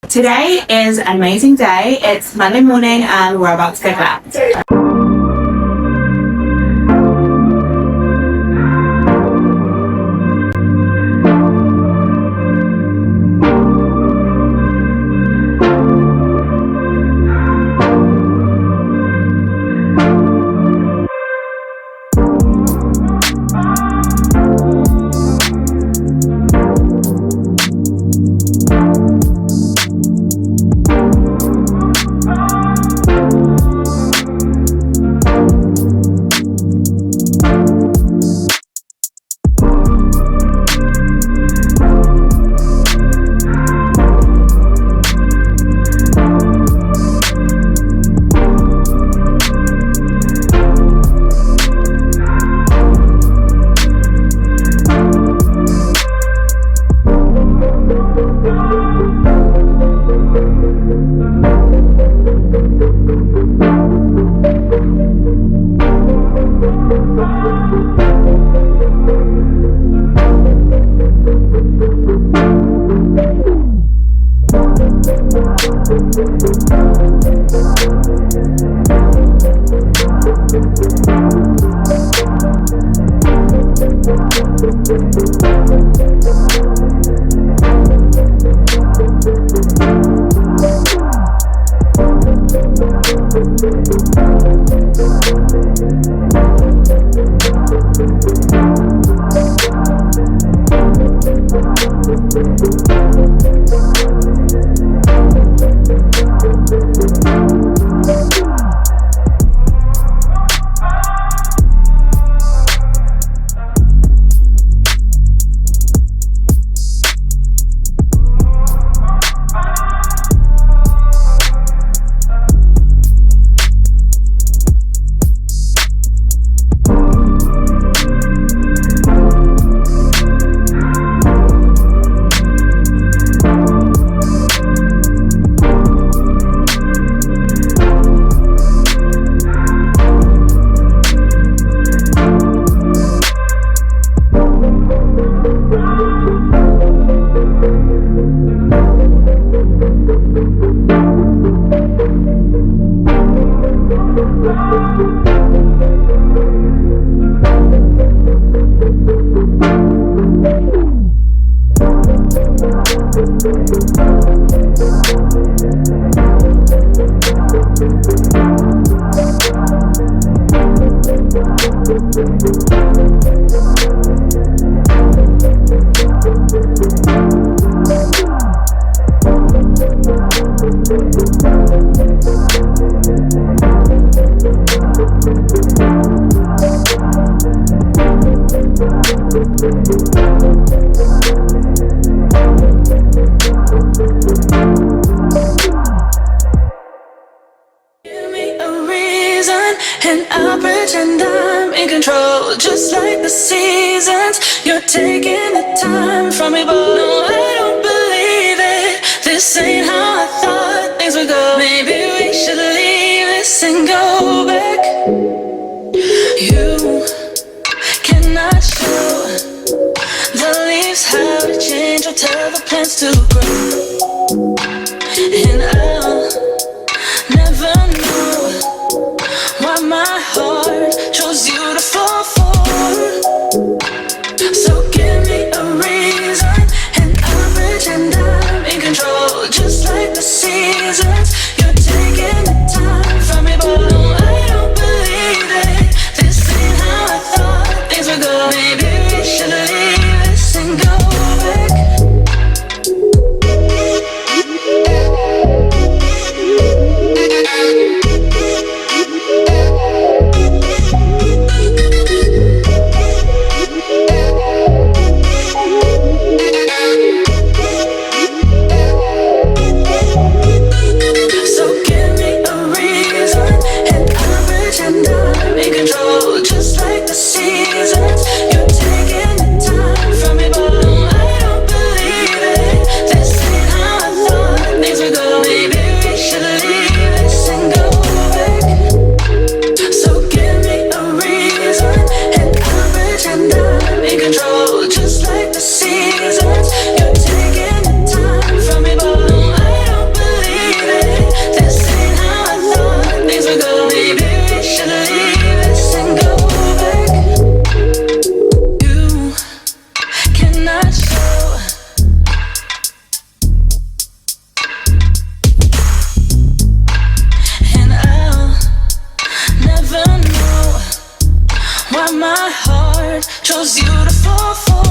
Today is an amazing day. It's Monday morning and we're about to go Glam. And I pretend I'm in control, just like the seasons. You're taking the time from me, but no, I don't believe it. This ain't how I thought things would go. Maybe we should leave this and go back. You cannot show the leaves how to change or tell the plants to grow. And I'll never know why my heart chose you to fall for. So give me a reason, and I pretend I'm in control, just like the seasons. You're taking the time from me, but no, I don't believe it. This ain't how I thought things would go. Maybe we should leave this and go back. chose you to fall for.